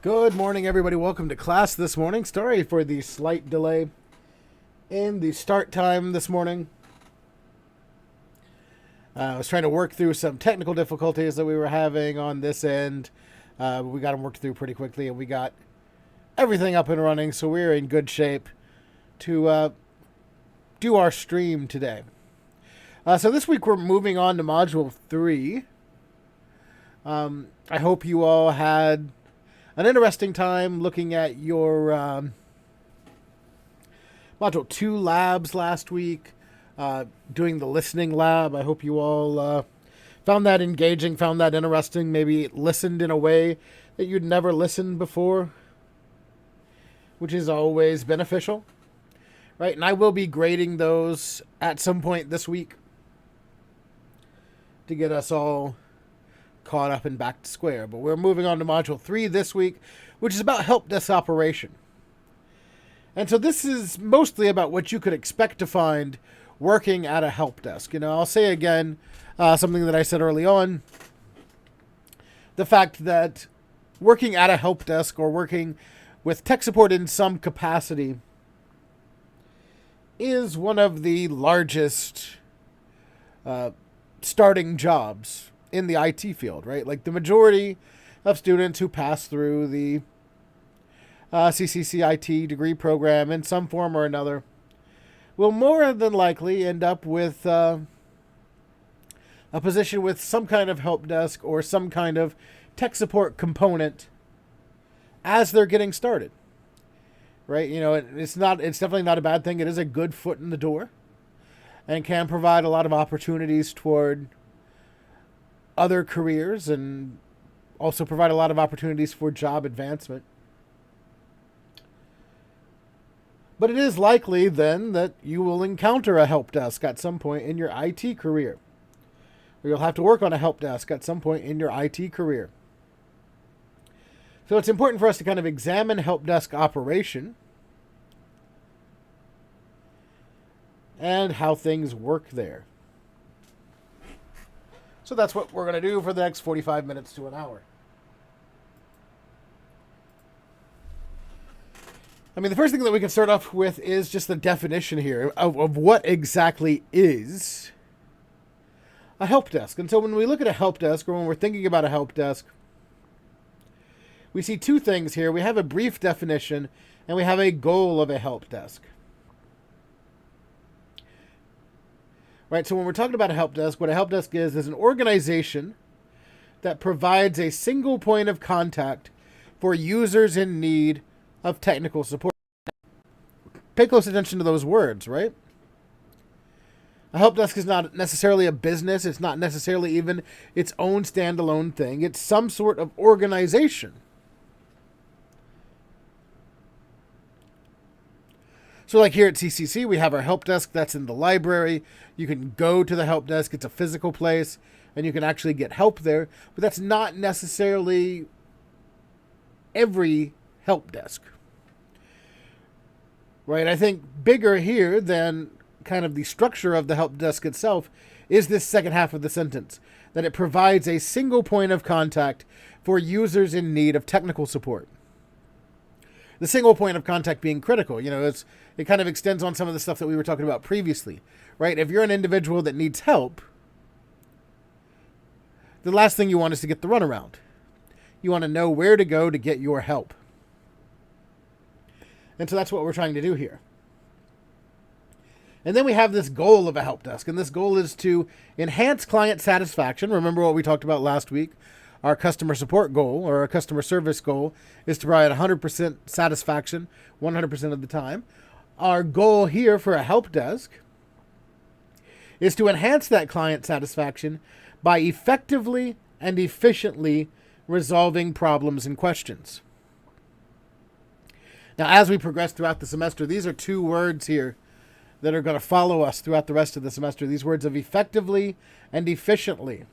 Good morning, everybody. Welcome to class this morning. Sorry for the slight delay in the start time this morning. I was trying to work through some technical difficulties that we were having on this end. We got them worked through pretty quickly, and we got everything up and running, so we're in good shape to do our stream today. So this week we're moving on to Module 3. I hope you all had an interesting time looking at your Module 2 labs last week, doing the listening lab. I hope you all found that engaging, found that interesting, maybe listened in a way that you'd never listened before, which is always beneficial, right? And I will be grading those at some point this week to get us all caught up and back to square. But we're moving on to Module 3 this week, which is about help desk operation. And so this is mostly about what you could expect to find working at a help desk. You know, I'll say again something that I said early on. The fact that working at a help desk or working with tech support in some capacity is one of the largest starting jobs in the IT field, right? Like the majority of students who pass through the CCCIT degree program in some form or another will more than likely end up with a position with some kind of help desk or some kind of tech support component as they're getting started, right? You know, it's definitely not a bad thing. It is a good foot in the door and can provide a lot of opportunities toward other careers and also provide a lot of opportunities for job advancement. But it is likely then that you will encounter a help desk at some point in your IT career, or you'll have to work on a help desk at some point in your IT career. So it's important for us to kind of examine help desk operation and how things work there. So that's what we're going to do for the next 45 minutes to an hour. I mean, the first thing that we can start off with is just the definition here of what exactly is a help desk. And so when we look at a help desk, or when we're thinking about a help desk, we see two things here. We have a brief definition, and we have a goal of a help desk. Right, so when we're talking about a help desk, what a help desk is an organization that provides a single point of contact for users in need of technical support. Pay close attention to those words, right? A help desk is not necessarily a business. It's not necessarily even its own standalone thing. It's some sort of organization. So like here at CCC, we have our help desk that's in the library. You can go to the help desk. It's a physical place, and you can actually get help there. But that's not necessarily every help desk. Right? I think bigger here than kind of the structure of the help desk itself is this second half of the sentence, that it provides a single point of contact for users in need of technical support. The single point of contact being critical. You know, it kind of extends on some of the stuff that we were talking about previously, right? If you're an individual that needs help, the last thing you want is to get the runaround. You want to know where to go to get your help. And so that's what we're trying to do here. And then we have this goal of a help desk, and this goal is to enhance client satisfaction. Remember what we talked about last week? Our customer support goal, or our customer service goal, is to provide 100% satisfaction 100% of the time. Our goal here for a help desk is to enhance that client satisfaction by effectively and efficiently resolving problems and questions. Now, as we progress throughout the semester, these are two words here that are going to follow us throughout the rest of the semester. These words of effectively and efficiently.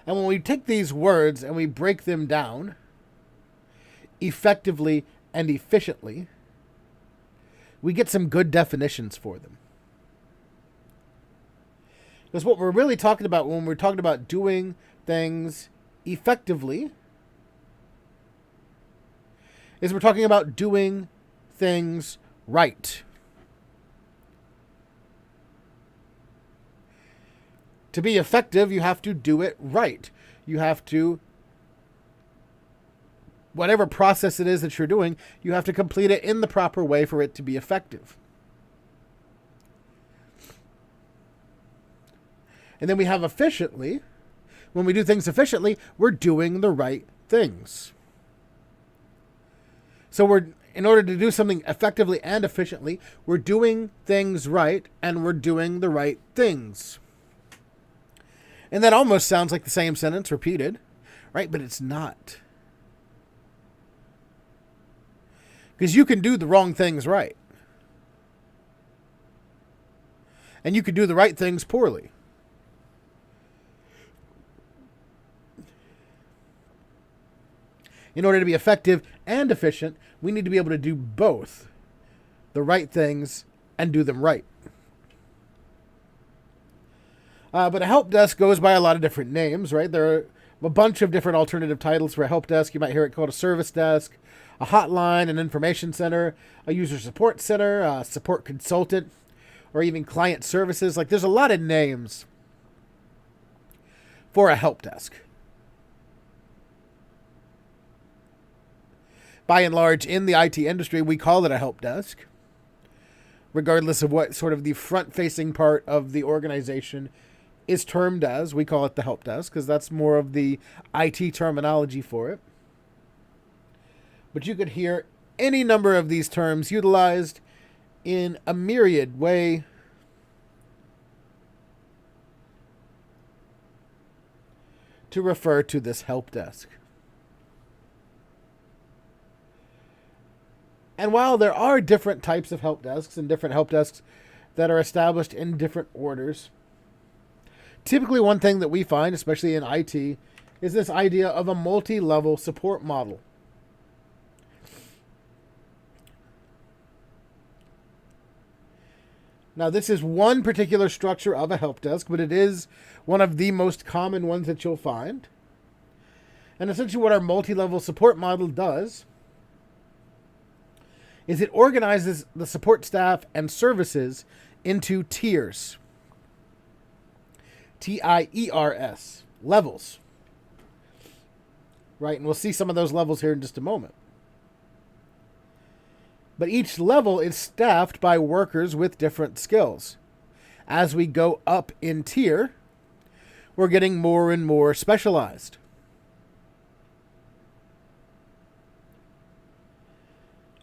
And when we take these words and we break them down, effectively and efficiently, we get some good definitions for them. Because what we're really talking about when we're talking about doing things effectively is we're talking about doing things right. To be effective, you have to do it right. You have to, whatever process it is that you're doing, you have to complete it in the proper way for it to be effective. And then we have efficiently. When we do things efficiently, we're doing the right things. So in order to do something effectively and efficiently, we're doing things right and we're doing the right things. And that almost sounds like the same sentence repeated, right? But it's not. Because you can do the wrong things right. And you can do the right things poorly. In order to be effective and efficient, we need to be able to do both the right things and do them right. But a help desk goes by a lot of different names, right? There are a bunch of different alternative titles for a help desk. You might hear it called a service desk, a hotline, an information center, a user support center, a support consultant, or even client services. Like, there's a lot of names for a help desk. By and large, in the IT industry, we call it a help desk, regardless of what sort of the front-facing part of the organization is termed as. We call it the help desk because that's more of the IT terminology for it. But you could hear any number of these terms utilized in a myriad way to refer to this help desk. And while there are different types of help desks and different help desks that are established in different orders, typically one thing that we find, especially in IT, is this idea of a multi-level support model. Now, this is one particular structure of a help desk, but it is one of the most common ones that you'll find. And essentially what our multi-level support model does is it organizes the support staff and services into tiers. T-I-E-R-S. Levels. Right? And we'll see some of those levels here in just a moment. But each level is staffed by workers with different skills. As we go up in tier, we're getting more and more specialized.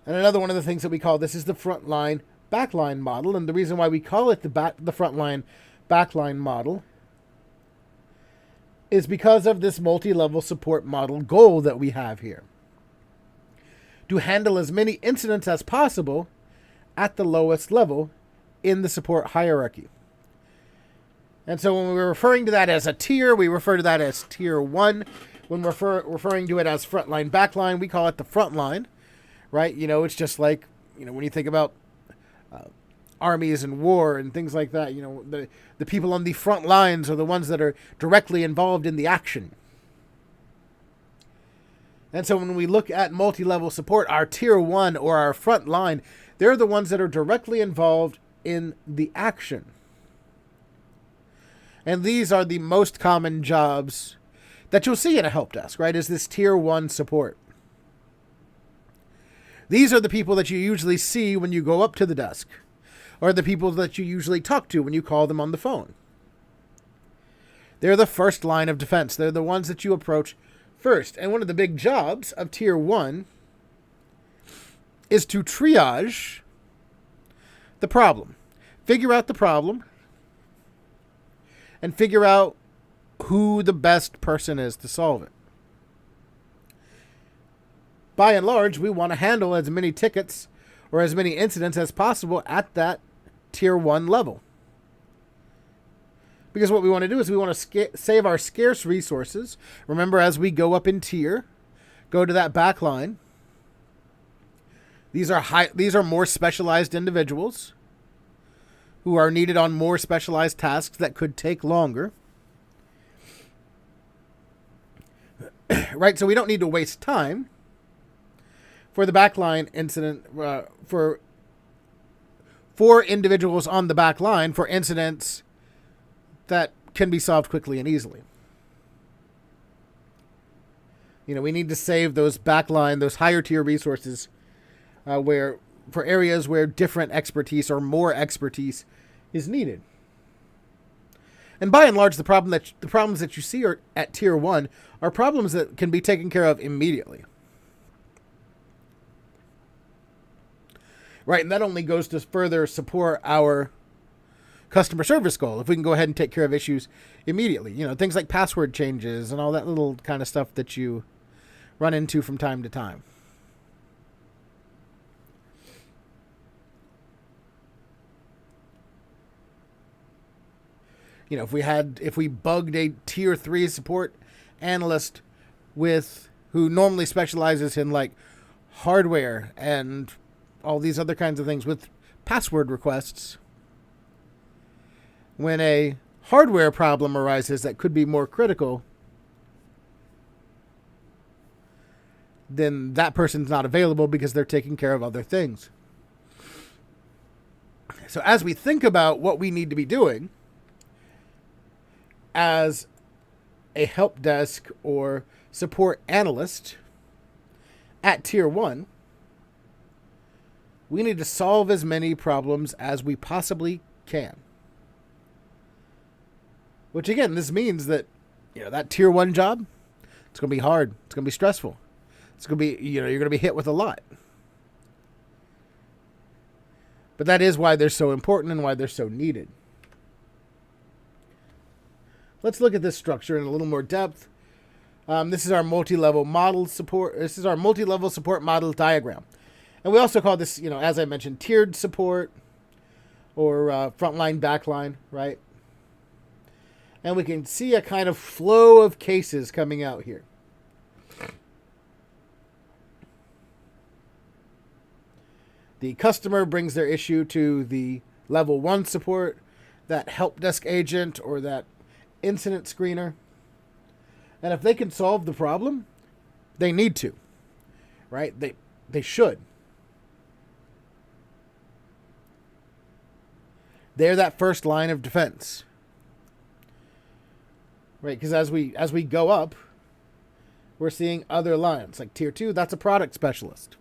And another one of the things that we call this is the frontline backline model. And the reason why we call it the frontline backline model is because of this multi-level support model goal that we have here. To handle as many incidents as possible at the lowest level in the support hierarchy. And so when we're referring to that as a tier, we refer to that as tier 1. When we're referring to it as frontline backline, we call it the frontline. Right? You know, it's just like, you know, when you think about armies and war and things like that, you know, the people on the front lines are the ones that are directly involved in the action. And so when we look at multi-level support, our tier 1 or our front line, they're the ones that are directly involved in the action. And these are the most common jobs that you'll see in a help desk, right? Is this tier 1 support. These are the people that you usually see when you go up to the desk, or the people that you usually talk to when you call them on the phone. They're the first line of defense. They're the ones that you approach first. And one of the big jobs of tier 1 is to triage the problem. Figure out the problem and figure out who the best person is to solve it. By and large, we want to handle as many tickets or as many incidents as possible at that tier 1 level. Because what we want to do is we want to save our scarce resources. Remember, as we go up in tier, go to that back line. These are more specialized individuals who are needed on more specialized tasks that could take longer. right? So we don't need to waste time for the backline incident, for individuals on the back line for incidents that can be solved quickly and easily. We need to save those backline, those higher tier resources where for areas where different expertise or more expertise is needed. And by and large, the problems that you see at tier 1 are problems that can be taken care of immediately. Right, and that only goes to further support our customer service goal if we can go ahead and take care of issues immediately. Things like password changes and all that little kind of stuff that you run into from time to time. If we bugged a tier 3 support analyst who normally specializes in like hardware and all these other kinds of things with password requests, when a hardware problem arises that could be more critical, then that person's not available because they're taking care of other things. So as we think about what we need to be doing as a help desk or support analyst at tier 1, we need to solve as many problems as we possibly can. Which again, this means that that tier 1 job, it's going to be hard. It's going to be stressful. It's going to be, you're going to be hit with a lot. But that is why they're so important and why they're so needed. Let's look at this structure in a little more depth. This is our multi-level model support. This is our multi-level support model diagram. And we also call this, as I mentioned, tiered support or frontline, backline, right? And we can see a kind of flow of cases coming out here. The customer brings their issue to the level 1 support, that help desk agent or that incident screener. And if they can solve the problem, they need to, right? They should. They're that first line of defense, right? Because as we go up, we're seeing other lines like tier 2. That's a product specialist,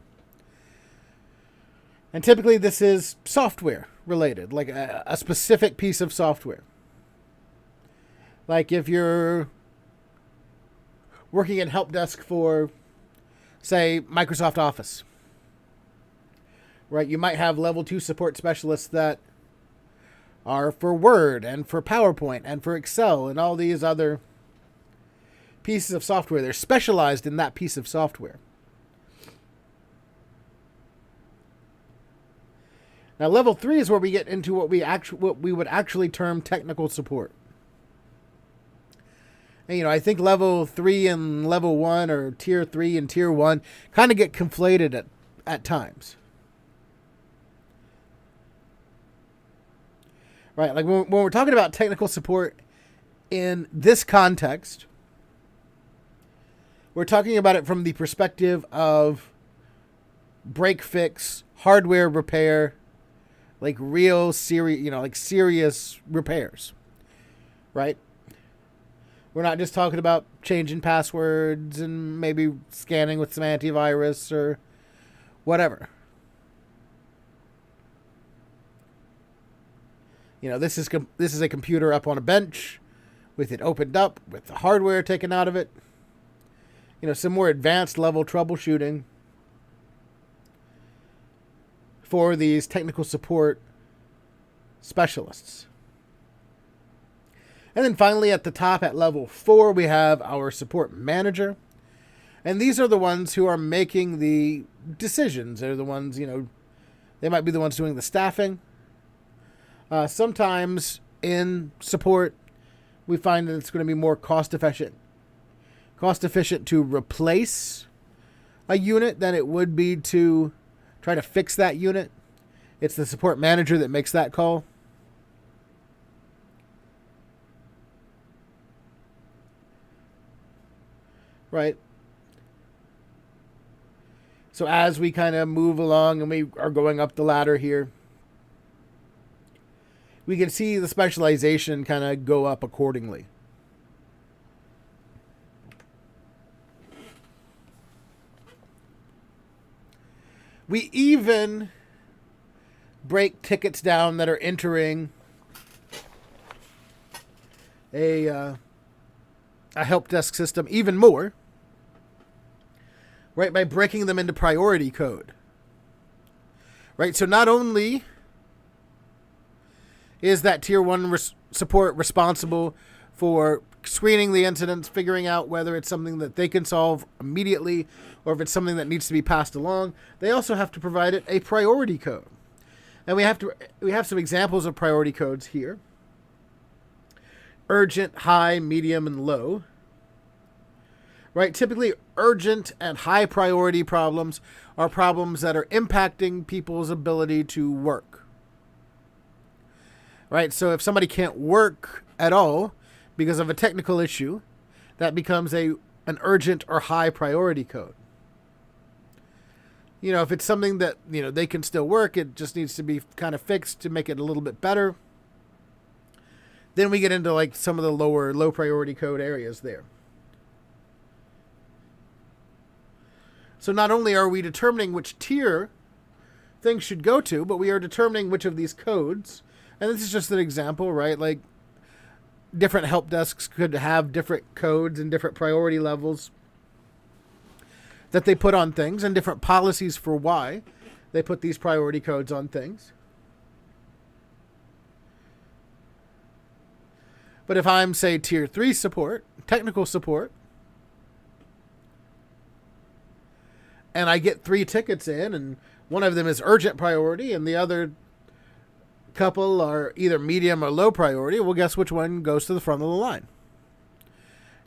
and typically this is software related, like a specific piece of software. Like if you're working in help desk for, say, Microsoft Office, right? You might have level 2 support specialists that are for Word and for PowerPoint and for Excel and all these other pieces of software. They're specialized in that piece of software. Now, level 3 is where we get into what we would actually term technical support. And, I think level 3 and level 1 or tier 3 and tier 1 kind of get conflated at times. Right, like when we're talking about technical support in this context, we're talking about it from the perspective of break fix, hardware repair, like real serious repairs, right? We're not just talking about changing passwords and maybe scanning with some antivirus or whatever. This is a computer up on a bench with it opened up, with the hardware taken out of it. Some more advanced level troubleshooting for these technical support specialists. And then finally at the top at level 4, we have our support manager. And these are the ones who are making the decisions. They're the ones, they might be the ones doing the staffing. Sometimes in support, we find that it's going to be more cost efficient to replace a unit than it would be to try to fix that unit. It's the support manager that makes that call. right? So as we kind of move along and we are going up the ladder here, we can see the specialization kind of go up accordingly. We even break tickets down that are entering a help desk system even more, right, by breaking them into priority code. Right, so not only is that tier 1 support responsible for screening the incidents, figuring out whether it's something that they can solve immediately or if it's something that needs to be passed along, they also have to provide it a priority code. And we have some examples of priority codes here. Urgent, high, medium, and low. Right? Typically, urgent and high priority problems are problems that are impacting people's ability to work. Right? So if somebody can't work at all because of a technical issue, that becomes an urgent or high priority code. You know, if it's something that, you know, they can still work, it just needs to be kind of fixed to make it a little bit better. Then we get into like some of the low priority code areas there. So not only are we determining which tier things should go to, but we are determining which of these codes, and this is just an example, right? Like different help desks could have different codes and different priority levels that they put on things and different policies for why they put these priority codes on things. But if I'm, say, tier 3 support, technical support, and I get 3 tickets in, and one of them is urgent priority, and the other couple are either medium or low priority, well, guess which one goes to the front of the line?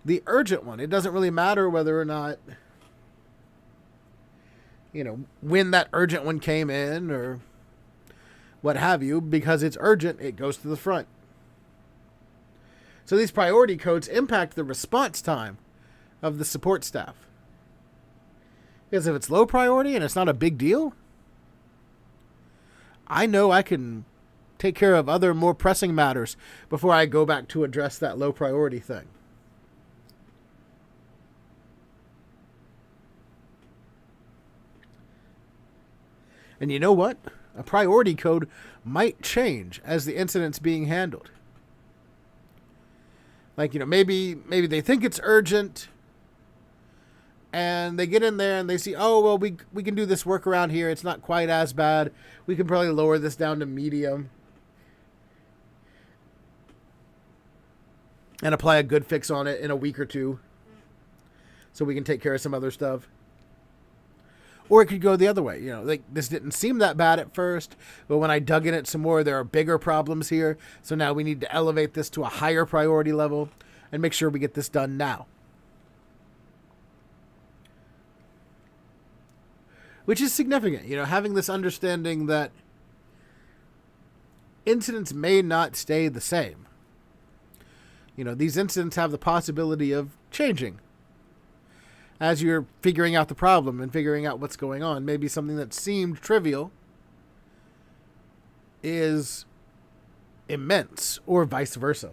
The urgent one. It doesn't really matter whether or not, you know, when that urgent one came in or what have you, because it's urgent, it goes to the front. So these priority codes impact the response time of the support staff. Because if it's low priority and it's not a big deal, I know I can take care of other more pressing matters before I go back to address that low priority thing. And you know what? A priority code might change as the incident's being handled. Like, you know, maybe they think it's urgent and they get in there and they see, oh, well, we can do this workaround here. It's not quite as bad. We can probably lower this down to medium and apply a good fix on it in a week or two so we can take care of some other stuff. Or it could go the other way. You know, like this didn't seem that bad at first, but when I dug in it some more, there are bigger problems here. So now we need to elevate this to a higher priority level and make sure we get this done now. Which is significant, you know, having this understanding that incidents may not stay the same. You know, these incidents have the possibility of changing as you're figuring out the problem and figuring out what's going on. Maybe something that seemed trivial is immense, or vice versa.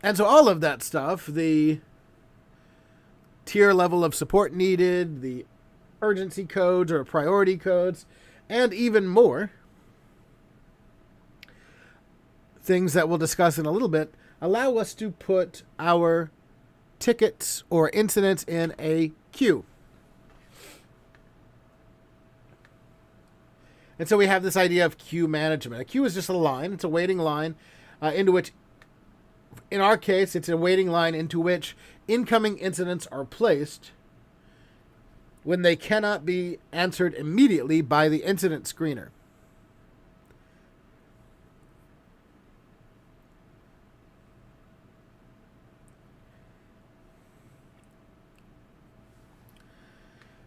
And so all of that stuff, the tier level of support needed, the urgency codes or priority codes, and even more things that we'll discuss in a little bit, allow us to put our tickets or incidents in a queue. And so we have this idea of queue management. A queue is just a line. It's a waiting line into which, in our case, it's a waiting line into which incoming incidents are placed when they cannot be answered immediately by the incident screener.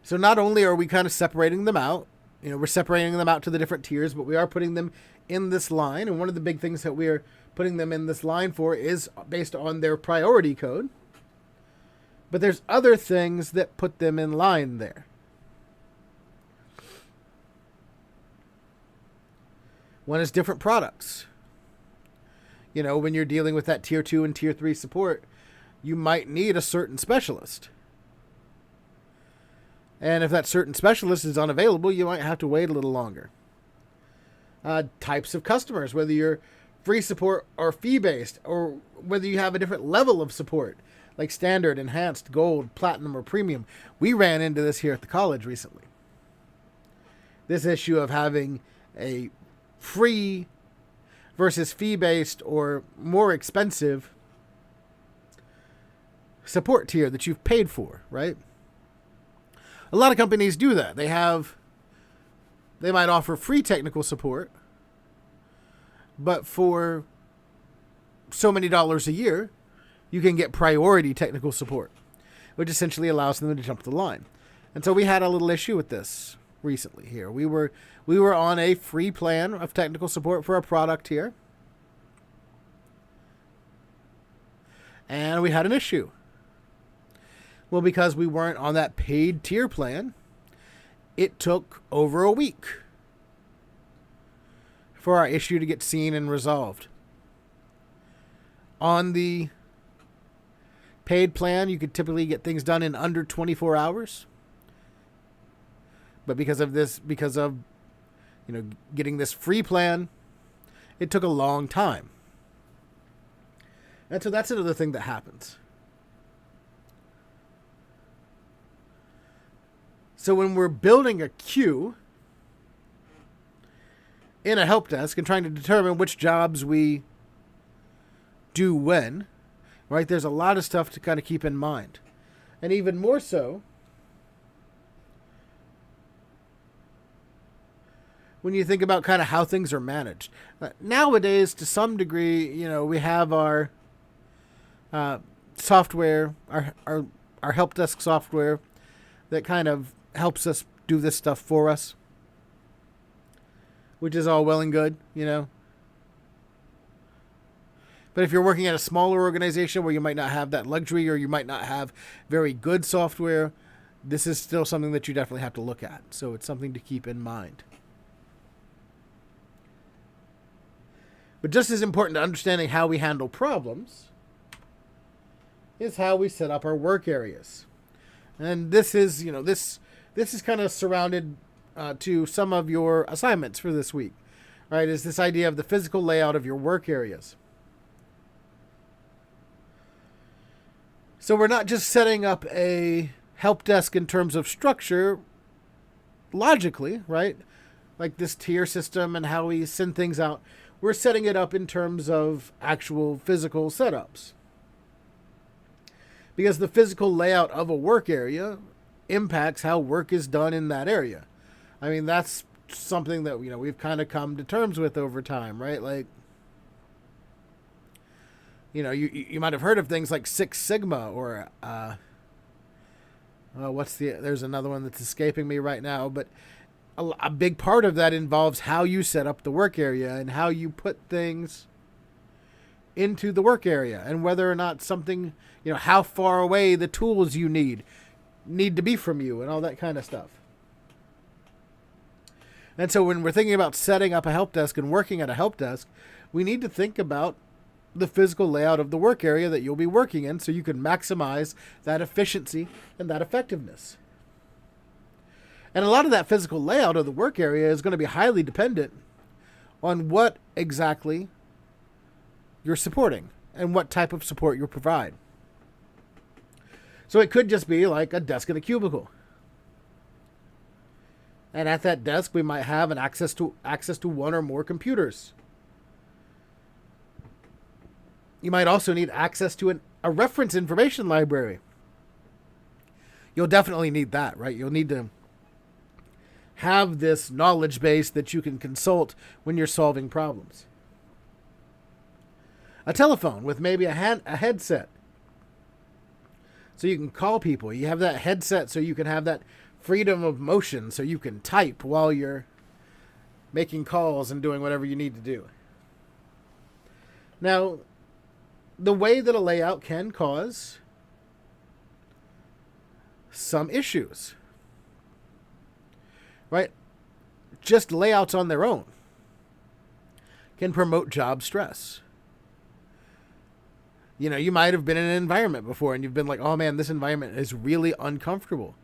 So not only are we kind of separating them out we're separating them out to the different tiers, but we are putting them in this line. And one of the big things that we are putting them in this line for is based on their priority code. But there's other things that put them in line there. One is different products. When you're dealing with that tier 2 and tier 3 support, you might need a certain specialist. And if that certain specialist is unavailable, you might have to wait a little longer. Types of customers, whether you're free support or fee-based, or whether you have a different level of support, like standard, enhanced, gold, platinum, or premium. We ran into this here at the college recently. This issue of having a free versus fee-based or more expensive support tier that you've paid for, right? A lot of companies do that. They might offer free technical support, but for so many dollars a year, you can get priority technical support, which essentially allows them to jump the line. And so we had a little issue with this recently here. We were on a free plan of technical support for a product here, and we had an issue. Well, because we weren't on that paid tier plan, it took over a week for our issue to get seen and resolved. On the paid plan, you could typically get things done in under 24 hours. But because of getting this free plan, it took a long time. And so that's another thing that happens. So when we're building a queue in a help desk and trying to determine which jobs we do when, right, there's a lot of stuff to kind of keep in mind. And even more so when you think about kind of how things are managed. Nowadays, to some degree, we have our software, our help desk software that kind of helps us do this stuff for us, which is all well and good, But if you're working at a smaller organization where you might not have that luxury, or you might not have very good software, this is still something that you definitely have to look at. So it's something to keep in mind. But just as important to understanding how we handle problems is how we set up our work areas. And this is, this is kind of surrounded to some of your assignments for this week, right? Is this idea of the physical layout of your work areas. So we're not just setting up a help desk in terms of structure logically, right? Like this tier system and how we send things out. We're setting it up in terms of actual physical setups. Because the physical layout of a work area impacts how work is done in that area. I mean, that's something that, we've kind of come to terms with over time, right? Like, you might have heard of things like Six Sigma or, there's another one that's escaping me right now, but a big part of that involves how you set up the work area and how you put things into the work area, and whether or not something, how far away the tools you need to be from you, and all that kind of stuff. And so when we're thinking about setting up a help desk and working at a help desk, we need to think about the physical layout of the work area that you'll be working in, so you can maximize that efficiency and that effectiveness. And a lot of that physical layout of the work area is going to be highly dependent on what exactly you're supporting and what type of support you provide. So it could just be like a desk in a cubicle. And at that desk, we might have access to one or more computers. You might also need access to a reference information library. You'll definitely need that, right? You'll need to have this knowledge base that you can consult when you're solving problems. A telephone with maybe a headset, so you can call people. You have that headset so you can have that freedom of motion so you can type while you're making calls and doing whatever you need to do. Now, the way that a layout can cause some issues, right? Just layouts on their own can promote job stress. You know, you might have been in an environment before and you've been like, oh man, this environment is really uncomfortable.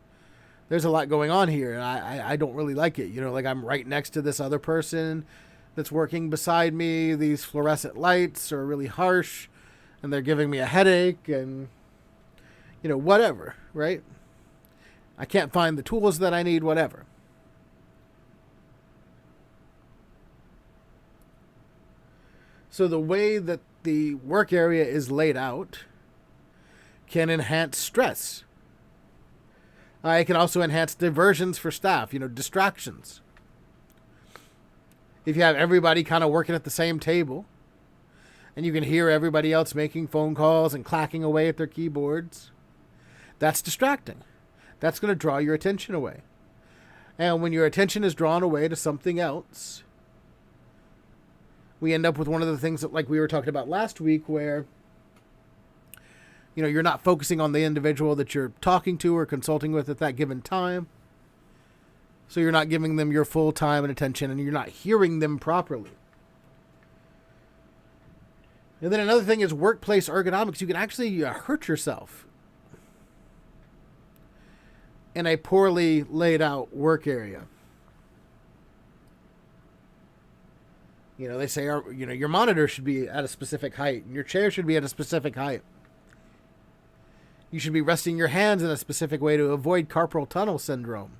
There's a lot going on here and I don't really like it. You know, like I'm right next to this other person that's working beside me. These fluorescent lights are really harsh and they're giving me a headache and, you know, whatever, right? I can't find the tools that I need, whatever. So the way that the work area is laid out can enhance stress. It can also enhance diversions for staff, you know, distractions. If you have everybody kind of working at the same table and you can hear everybody else making phone calls and clacking away at their keyboards, that's distracting. That's going to draw your attention away. And when your attention is drawn away to something else, we end up with one of the things that, like we were talking about last week, where, you know, you're not focusing on the individual that you're talking to or consulting with at that given time. So you're not giving them your full time and attention, and you're not hearing them properly. And then another thing is workplace ergonomics. You can actually hurt yourself in a poorly laid out work area. You know, they say, you know, your monitor should be at a specific height and your chair should be at a specific height. You should be resting your hands in a specific way to avoid carpal tunnel syndrome.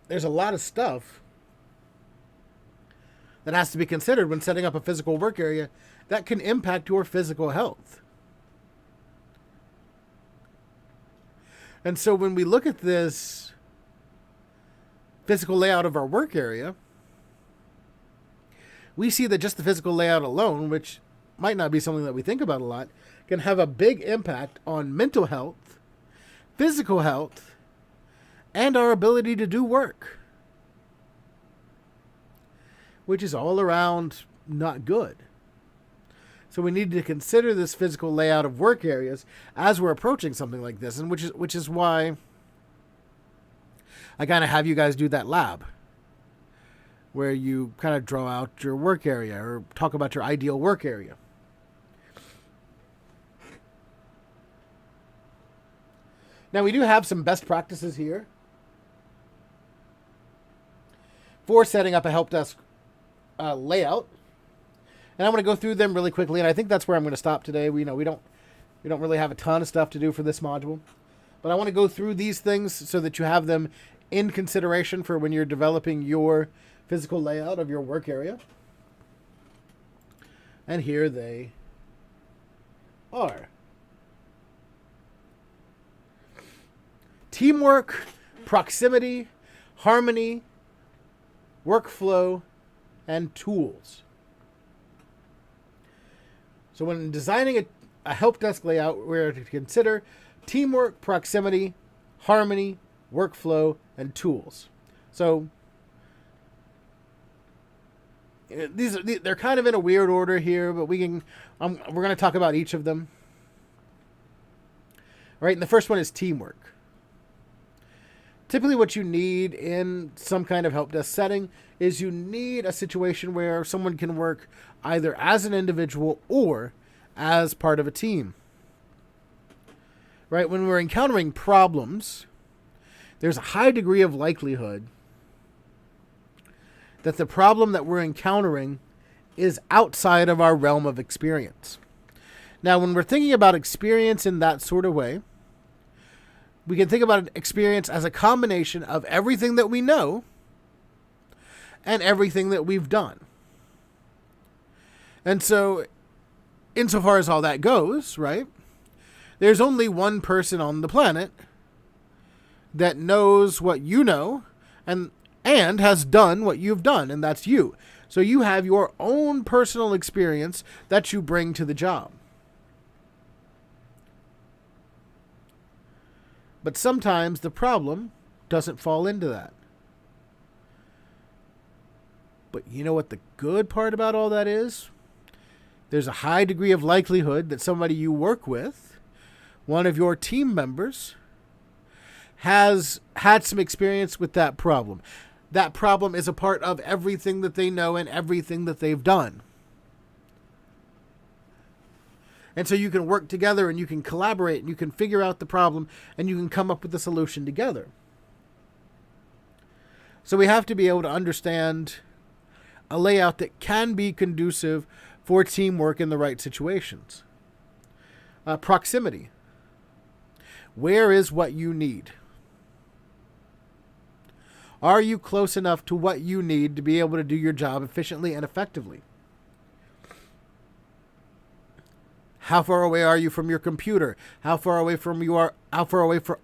There's a lot of stuff that has to be considered when setting up a physical work area that can impact your physical health. And so when we look at this physical layout of our work area, we see that just the physical layout alone, which might not be something that we think about a lot, can have a big impact on mental health, physical health, and our ability to do work, which is all around not good. So we need to consider this physical layout of work areas as we're approaching something like this, and which is why I kind of have you guys do that lab where you kind of draw out your work area or talk about your ideal work area. Now we do have some best practices here for setting up a help desk layout. And I'm going to go through them really quickly, and I think that's where I'm going to stop today. We don't really have a ton of stuff to do for this module, but I want to go through these things so that you have them in consideration for when you're developing your physical layout of your work area. And here they are. Teamwork, proximity, harmony, workflow, and tools. So when designing a help desk layout, we're to consider teamwork, proximity, harmony, workflow, and tools. So they're kind of in a weird order here, but we're going to talk about each of them. All right, and the first one is teamwork. Typically what you need in some kind of help desk setting is you need a situation where someone can work either as an individual or as part of a team. Right? When we're encountering problems, there's a high degree of likelihood that the problem that we're encountering is outside of our realm of experience. Now, when we're thinking about experience in that sort of way, we can think about experience as a combination of everything that we know and everything that we've done. And so, insofar as all that goes, right, there's only one person on the planet that knows what you know and has done what you've done, and that's you. So you have your own personal experience that you bring to the job. But sometimes the problem doesn't fall into that. But you know what the good part about all that is? There's a high degree of likelihood that somebody you work with, one of your team members, has had some experience with that problem. That problem is a part of everything that they know and everything that they've done. And so you can work together and you can collaborate and you can figure out the problem and you can come up with a solution together. So we have to be able to understand a layout that can be conducive for teamwork in the right situations. Proximity. Where is what you need? Are you close enough to what you need to be able to do your job efficiently and effectively? How far away are you from your computer? How far away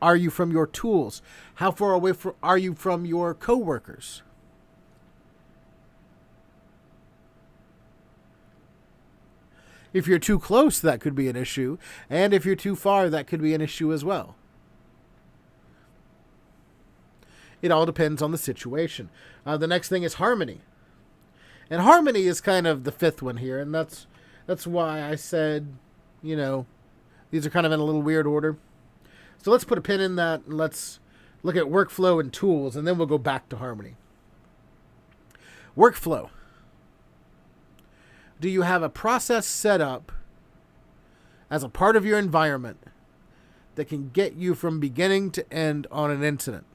are you from your tools? How far away are you from your coworkers? If you're too close, that could be an issue. And if you're too far, that could be an issue as well. It all depends on the situation. The next thing is harmony. And harmony is kind of the fifth one here. And that's why I said, these are kind of in a little weird order. So let's put a pin in that and let's look at workflow and tools. And then we'll go back to harmony. Workflow. Do you have a process set up as a part of your environment that can get you from beginning to end on an incident?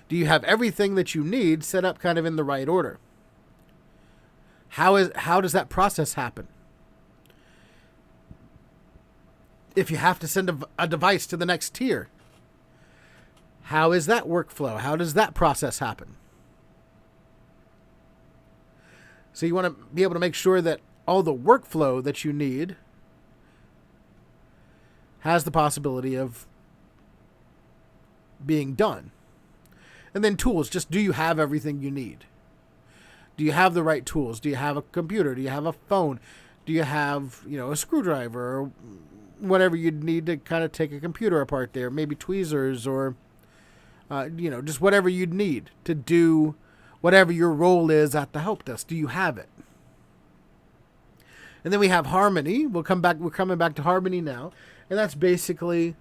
Do you have everything that you need set up kind of in the right order? How does that process happen? If you have to send a device to the next tier, how is that workflow? How does that process happen? So you want to be able to make sure that all the workflow that you need has the possibility of being done. And then tools, just do you have everything you need? Do you have the right tools? Do you have a computer? Do you have a phone? Do you have, a screwdriver or whatever you'd need to kind of take a computer apart there? Maybe tweezers or, just whatever you'd need to do whatever your role is at the help desk. Do you have it? And then we have harmony. We're coming back to harmony now. And that's basically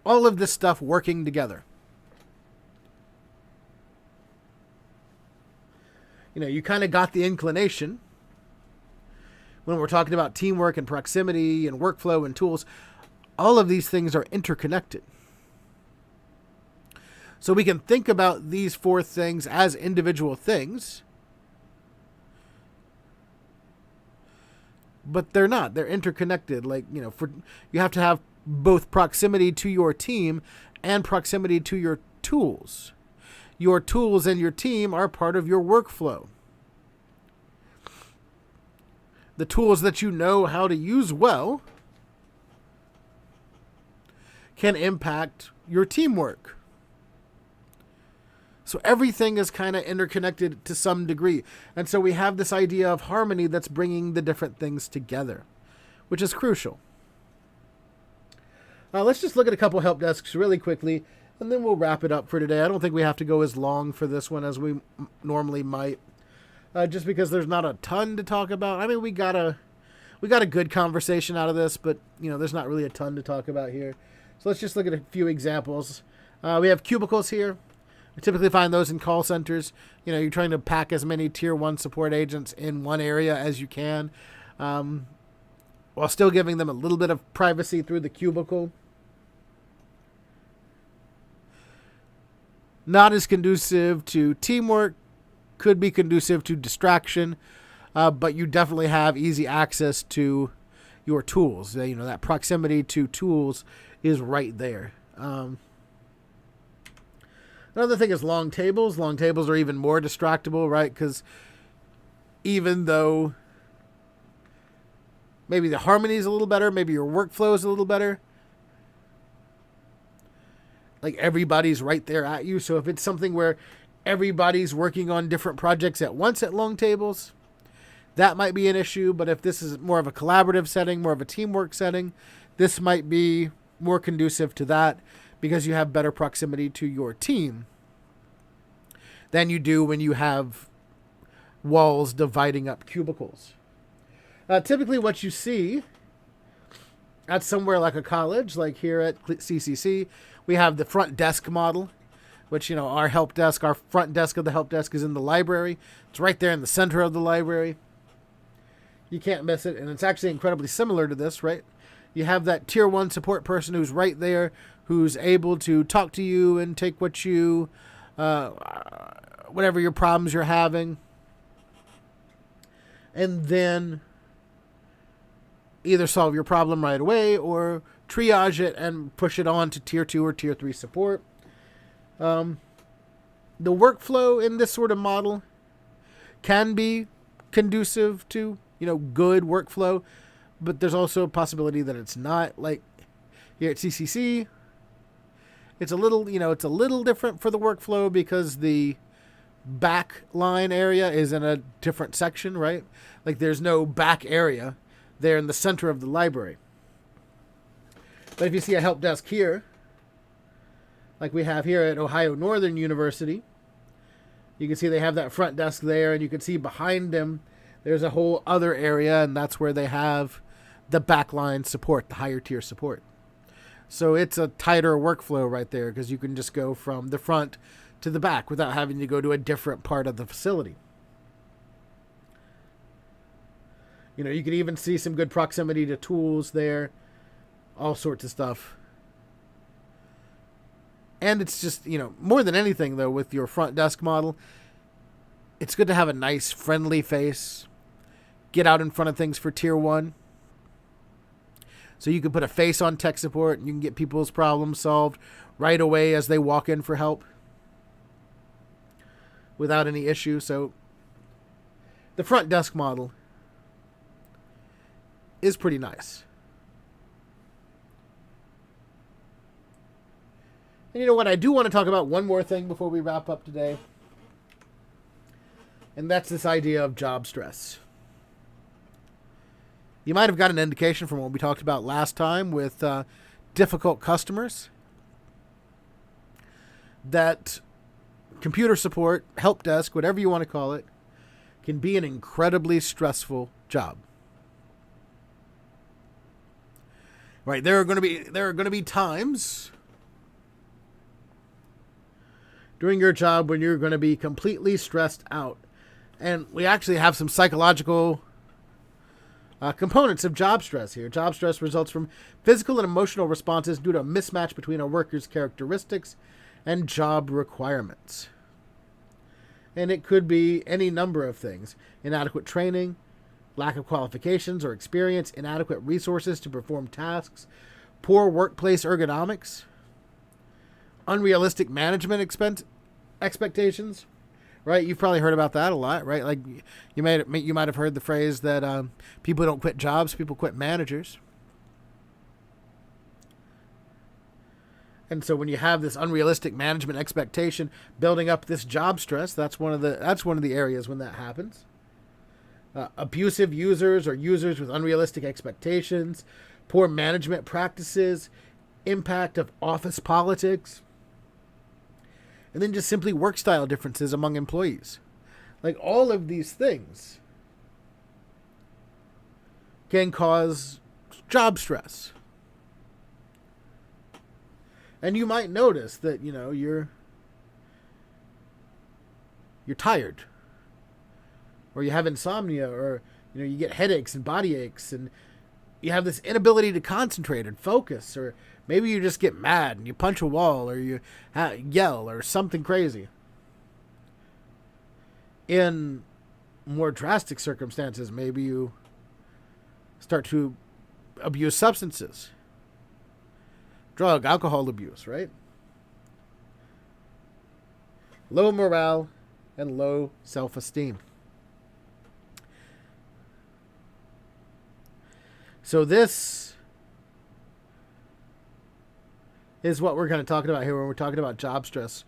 all of this stuff working together. You kind of got the inclination when we're talking about teamwork and proximity and workflow and tools. All of these things are interconnected. So we can think about these four things as individual things, but they're not. They're interconnected. You have to have both proximity to your team and proximity to your tools. Your tools and your team are part of your workflow. The tools that you know how to use well can impact your teamwork. So everything is kind of interconnected to some degree. And so we have this idea of harmony that's bringing the different things together, which is crucial. Let's just look at a couple help desks really quickly, and then we'll wrap it up for today. I don't think we have to go as long for this one as we normally might, just because there's not a ton to talk about. I mean, we got a good conversation out of this, but there's not really a ton to talk about here. So let's just look at a few examples. We have cubicles here. We typically find those in call centers. You're trying to pack as many tier 1 support agents in one area as you can, while still giving them a little bit of privacy through the cubicle. Not as conducive to teamwork, could be conducive to distraction, but you definitely have easy access to your tools. That proximity to tools is right there. Another thing is long tables. Long tables are even more distractible, right? Because even though maybe the harmony is a little better, maybe your workflow is a little better, everybody's right there at you. So if it's something where everybody's working on different projects at once at long tables, that might be an issue. But if this is more of a collaborative setting, more of a teamwork setting, this might be more conducive to that because you have better proximity to your team than you do when you have walls dividing up cubicles. Typically what you see at somewhere like a college, like here at CCC, we have the front desk model, which, our help desk, our front desk of the help desk is in the library. It's right there in the center of the library. You can't miss it. And it's actually incredibly similar to this, right? You have that tier 1 support person who's right there, who's able to talk to you and take what you, whatever your problems you're having, and then either solve your problem right away or triage it and push it on to tier 2 or tier 3 support. The workflow in this sort of model can be conducive to, good workflow, but there's also a possibility that it's not. Like here at CCC, it's a little different for the workflow because the back line area is in a different section, right? Like there's no back area there in the center of the library. But if you see a help desk here, like we have here at Ohio Northern University, you can see they have that front desk there, and you can see behind them there's a whole other area, and that's where they have the backline support, the higher tier support. So it's a tighter workflow right there because you can just go from the front to the back without having to go to a different part of the facility. You can even see some good proximity to tools there, all sorts of stuff. And it's just, more than anything, though, with your front desk model, it's good to have a nice, friendly face. Get out in front of things for tier 1. So you can put a face on tech support and you can get people's problems solved right away as they walk in for help without any issue. So the front desk model is pretty nice. And you know what? I do want to talk about one more thing before we wrap up today. And that's this idea of job stress. You might have got an indication from what we talked about last time with difficult customers that computer support, help desk, whatever you want to call it, can be an incredibly stressful job. Right, there are going to be times during your job when you're going to be completely stressed out. And we actually have some psychological components of job stress here. Job stress results from physical and emotional responses due to a mismatch between a worker's characteristics and job requirements. And it could be any number of things. Inadequate training, lack of qualifications or experience, inadequate resources to perform tasks, poor workplace ergonomics, unrealistic management expectations. Right, you've probably heard about that a lot, right? Like you might have heard the phrase that people don't quit jobs, people quit managers. And so when you have this unrealistic management expectation building up this job stress, that's one of the areas when that happens. Abusive users or users with unrealistic expectations, poor management practices, impact of office politics, and then just simply work style differences among employees. Like all of these things can cause job stress. And you might notice that, you're tired, or you have insomnia, or, you get headaches and body aches, and you have this inability to concentrate and focus, or maybe you just get mad and you punch a wall, or you yell, or something crazy. In more drastic circumstances, maybe you start to abuse substances. Drug, alcohol abuse, right? Low morale and low self-esteem. So this is what we're going to talk about here when we're talking about job stress.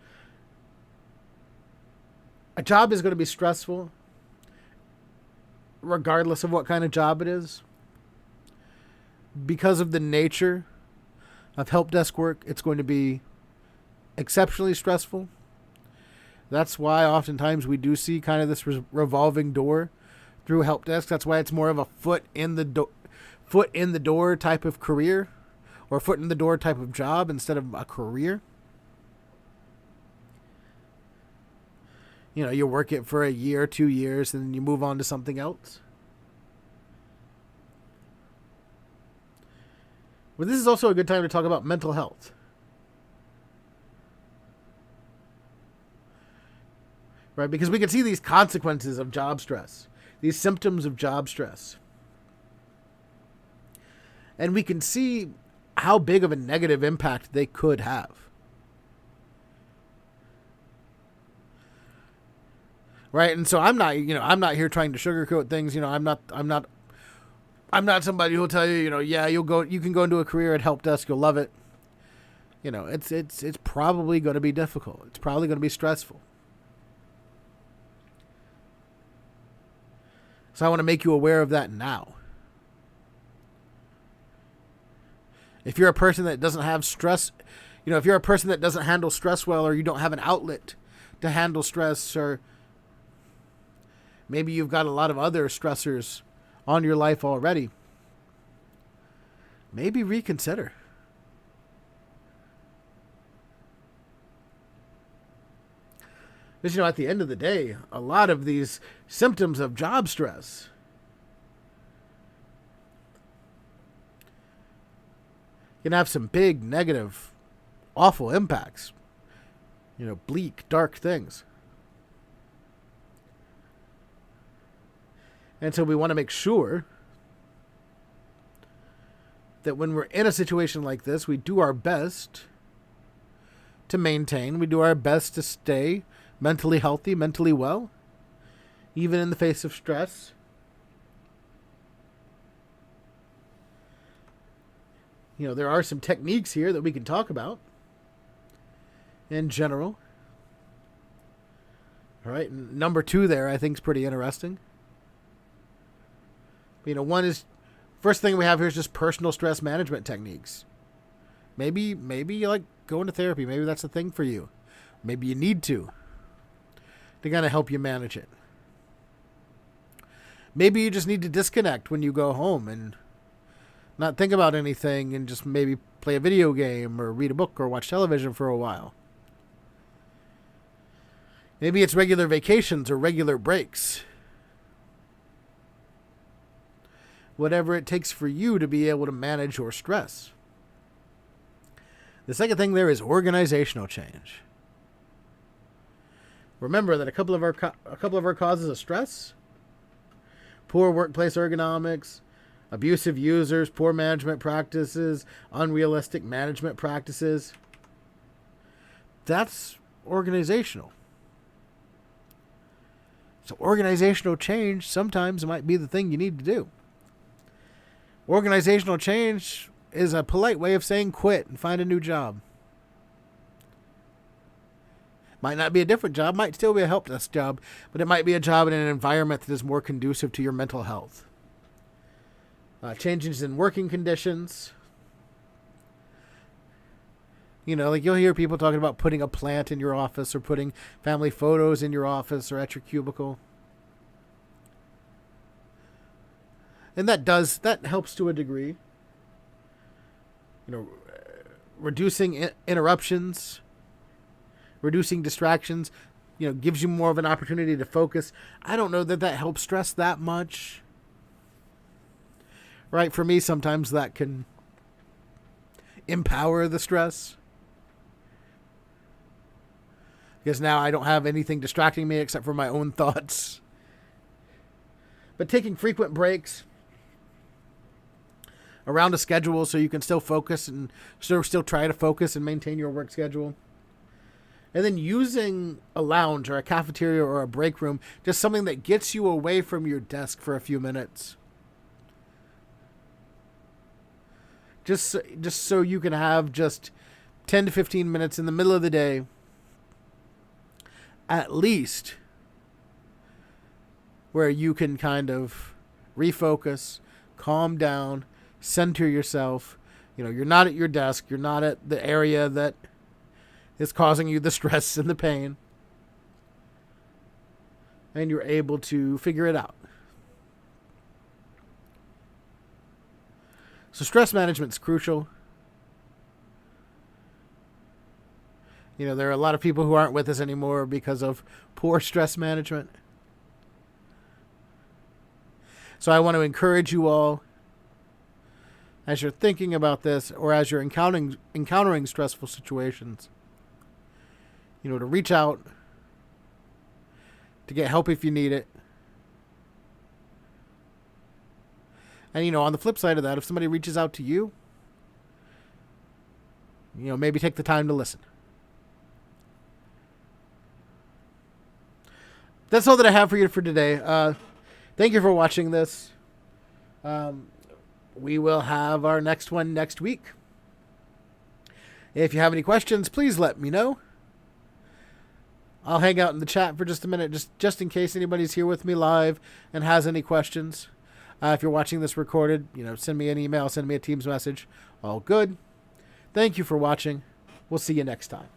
A job is going to be stressful regardless of what kind of job it is. Because of the nature of help desk work, it's going to be exceptionally stressful. That's why oftentimes we do see kind of this revolving door through help desk. That's why it's more of a foot in the door type of career, or foot in the door type of job instead of a career. You know, you work it for a year, 2 years, and then you move on to something else. But this is also a good time to talk about mental health. Right? Because we can see these consequences of job stress, these symptoms of job stress. And we can see how big of a negative impact they could have. Right? And so I'm not here trying to sugarcoat things. I'm not somebody who'll tell you, yeah, you can go into a career at help desk, you'll love it. It's probably going to be difficult. It's probably going to be stressful. So I want to make you aware of that now. If you're a person that doesn't have stress, if you're a person that doesn't handle stress well, or you don't have an outlet to handle stress, or maybe you've got a lot of other stressors on your life already, maybe reconsider. Because, at the end of the day, a lot of these symptoms of job stress can have some big, negative, awful impacts. Bleak, dark things. And so we want to make sure that when we're in a situation like this, we do our best to maintain, we do our best to stay mentally healthy, mentally well, even in the face of stress. There are some techniques here that we can talk about in general. All right, and number 2 there I think is pretty interesting. One is, first thing we have here is just personal stress management techniques. Maybe you like going to therapy. Maybe that's a thing for you. Maybe you need to kind of help you manage it. Maybe you just need to disconnect when you go home and not think about anything and just maybe play a video game or read a book or watch television for a while. Maybe it's regular vacations or regular breaks. Whatever it takes for you to be able to manage your stress. The second thing there is organizational change. Remember that a couple of our causes of stress: poor workplace ergonomics, abusive users, poor management practices, unrealistic management practices. That's organizational. So organizational change sometimes might be the thing you need to do. Organizational change is a polite way of saying quit and find a new job. Might not be a different job, might still be a help desk job, but it might be a job in an environment that is more conducive to your mental health. Changes in working conditions. Like you'll hear people talking about putting a plant in your office, or putting family photos in your office or at your cubicle. And that helps to a degree. Reducing interruptions, reducing distractions, gives you more of an opportunity to focus. I don't know that helps stress that much. Right? For me, sometimes that can empower the stress. Because now I don't have anything distracting me except for my own thoughts. But taking frequent breaks around a schedule so you can still focus and still try to focus and maintain your work schedule. And then using a lounge or a cafeteria or a break room, just something that gets you away from your desk for a few minutes. Just so you can have just 10 to 15 minutes in the middle of the day, at least, where you can kind of refocus, calm down, center yourself. You're not at your desk. You're not at the area that is causing you the stress and the pain. And you're able to figure it out. So stress management is crucial. There are a lot of people who aren't with us anymore because of poor stress management. So I want to encourage you all, as you're thinking about this or as you're encountering stressful situations, to reach out, to get help if you need it. And, on the flip side of that, if somebody reaches out to you, maybe take the time to listen. That's all that I have for you for today. Thank you for watching this. We will have our next one next week. If you have any questions, please let me know. I'll hang out in the chat for just a minute, just in case anybody's here with me live and has any questions. If you're watching this recorded, send me an email, send me a Teams message. All good. Thank you for watching. We'll see you next time.